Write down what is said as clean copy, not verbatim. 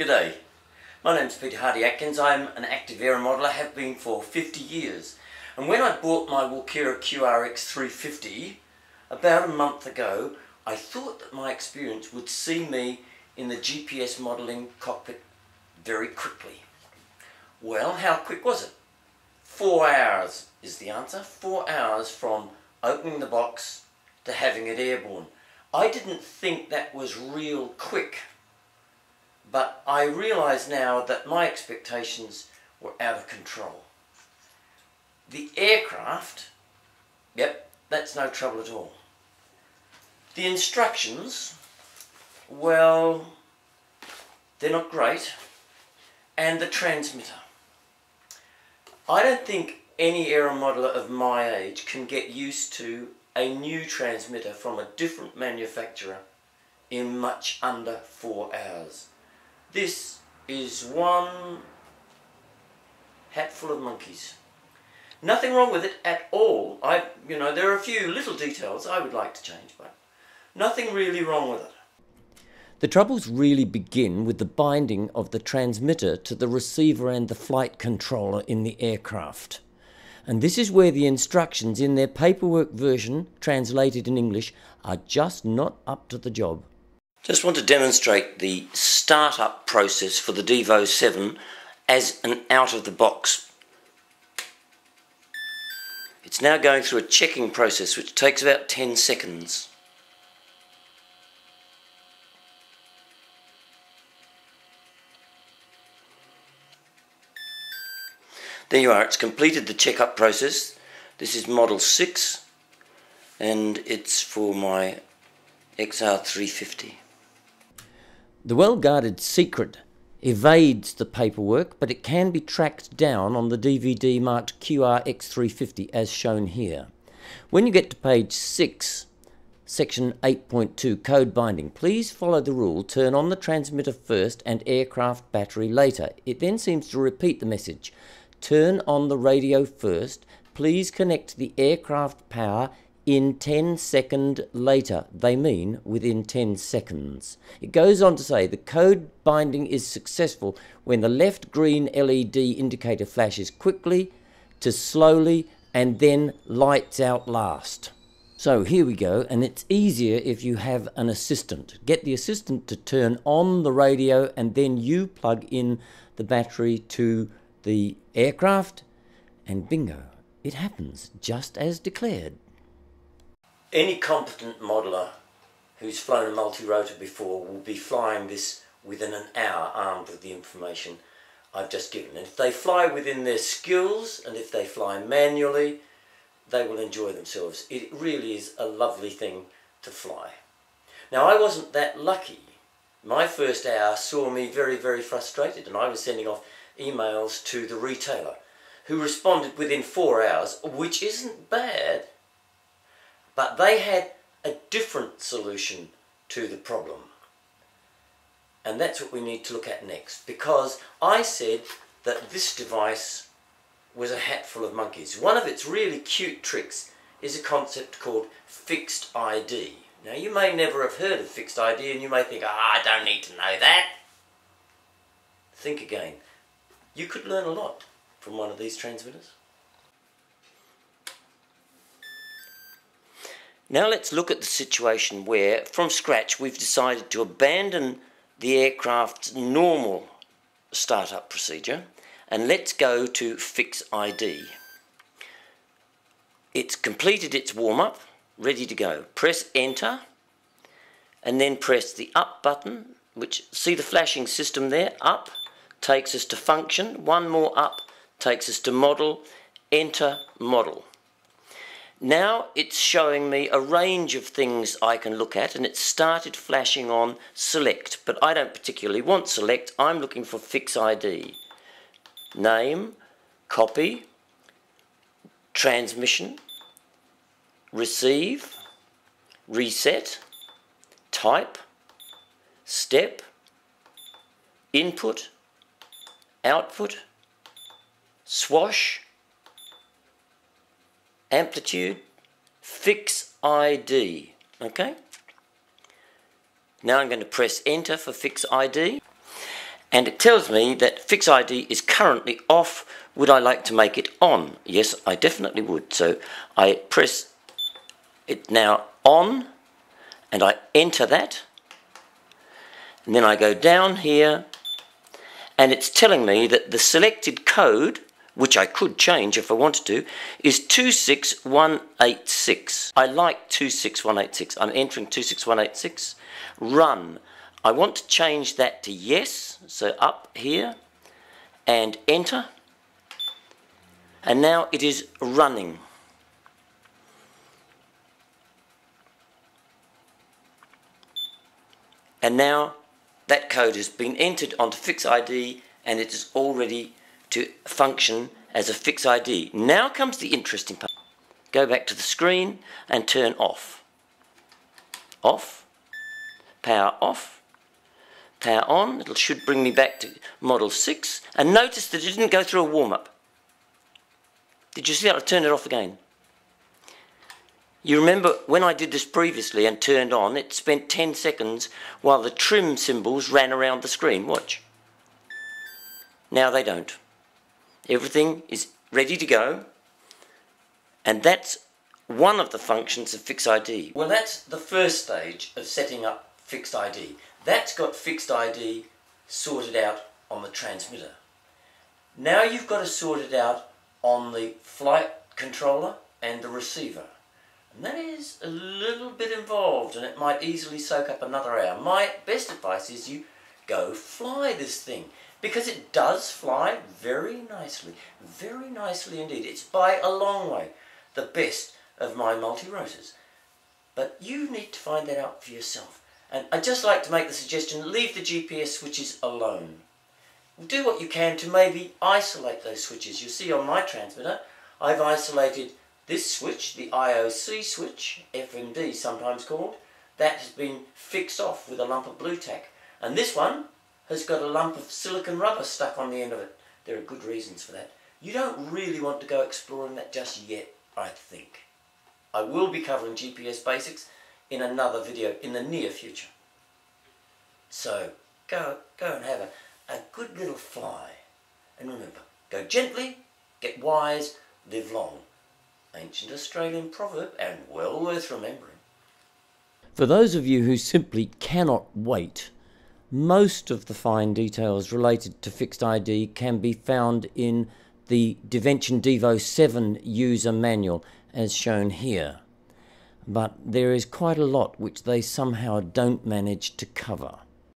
G'day, my name's Peter Hardy-Atkins. I'm an active aero modeller, have been for 50 years. And when I bought my Walkera QR X350 about a month ago, I thought that my experience would see me in the GPS modelling cockpit very quickly. Well, how quick was it? 4 hours is the answer. 4 hours from opening the box to having it airborne. I didn't think that was real quick. But I realise now that my expectations were out of control. The aircraft, yep, that's no trouble at all. The instructions, well, they're not great. And the transmitter. I don't think any aero modeller of my age can get used to a new transmitter from a different manufacturer in much under 4 hours. This is one hatful of monkeys. Nothing wrong with it at all. There are a few little details I would like to change, but nothing really wrong with it. The troubles really begin with the binding of the transmitter to the receiver and the flight controller in the aircraft. And this is where the instructions in their paperwork version, translated in English, are just not up to the job. Just want to demonstrate the startup process for the Devo 7 as an out-of-the-box. It's now going through a checking process which takes about 10 seconds. There you are, it's completed the checkup process. This is model 6 and it's for my XR350. The well-guarded secret evades the paperwork, but it can be tracked down on the DVD marked QR X350 as shown here. When you get to page 6, section 8.2 code binding, please follow the rule, turn on the transmitter first and aircraft battery later. It then seems to repeat the message. Turn on the radio first, please connect the aircraft power in 10 seconds later. They mean within 10 seconds. It goes on to say the code binding is successful when the left green LED indicator flashes quickly to slowly and then lights out last. So here we go, and it's easier if you have an assistant. Get the assistant to turn on the radio and then you plug in the battery to the aircraft and bingo, it happens just as declared. Any competent modeller who's flown a multi-rotor before will be flying this within an hour armed with the information I've just given. And if they fly within their skills and if they fly manually, they will enjoy themselves. It really is a lovely thing to fly. Now, I wasn't that lucky. My first hour saw me very, very frustrated, and I was sending off emails to the retailer who responded within 4 hours, which isn't bad. But they had a different solution to the problem. And that's what we need to look at next. Because I said that this device was a hatful of monkeys. One of its really cute tricks is a concept called fixed ID. Now you may never have heard of fixed ID and you may think, I don't need to know that. Think again. You could learn a lot from one of these transmitters. Now let's look at the situation where, from scratch, we've decided to abandon the aircraft's normal startup procedure and let's go to Fix ID. It's completed its warm-up, ready to go. Press Enter and then press the Up button, which, see the flashing system there? Up takes us to Function, one more up takes us to Model, Enter Model. Now it's showing me a range of things I can look at, and it started flashing on Select, but I don't particularly want Select. I'm looking for Fix ID. Name, copy, transmission, receive, reset, type, step, input, output, swash, amplitude, Fix ID. Okay? Now I'm going to press Enter for Fix ID. and it tells me that Fix ID is currently off. Would I like to make it on? Yes, I definitely would. So I press it now on, and I enter that, and then I go down here, and it's telling me that the selected code, which I could change if I wanted to, is 26186. I like 26186. I'm entering 26186. Run. I want to change that to yes, so up here, and enter. And now it is running. And now that code has been entered onto Fix ID, and it is all ready to function as a Fix ID. Now comes the interesting part. Go back to the screen and turn off. Off. Power off. Power on. It should bring me back to Model 6. And notice that it didn't go through a warm-up. Did you see that? I turned it off again. You remember when I did this previously and turned on, it spent 10 seconds while the trim symbols ran around the screen. Watch. Now they don't. Everything is ready to go, and that's one of the functions of Fix ID. Well, that's the first stage of setting up Fixed ID. That's got Fixed ID sorted out on the transmitter. Now you've got to sort it out on the flight controller and the receiver. And that is a little bit involved, and it might easily soak up another hour. My best advice is you go fly this thing, because it does fly very nicely indeed. It's by a long way the best of my multi-rotors. But you need to find that out for yourself. And I'd just like to make the suggestion, leave the GPS switches alone. Do what you can to maybe isolate those switches. You see on my transmitter, I've isolated this switch, the IOC switch, FMD sometimes called. That has been fixed off with a lump of blue tack. And this one has got a lump of silicon rubber stuck on the end of it. There are good reasons for that. You don't really want to go exploring that just yet, I think. I will be covering GPS basics in another video in the near future. So go and have a good little fly. And remember, go gently, get wise, live long. Ancient Australian proverb, and well worth remembering. For those of you who simply cannot wait, most of the fine details related to Fixed ID can be found in the Divention Devo 7 user manual as shown here. But there is quite a lot which they somehow don't manage to cover.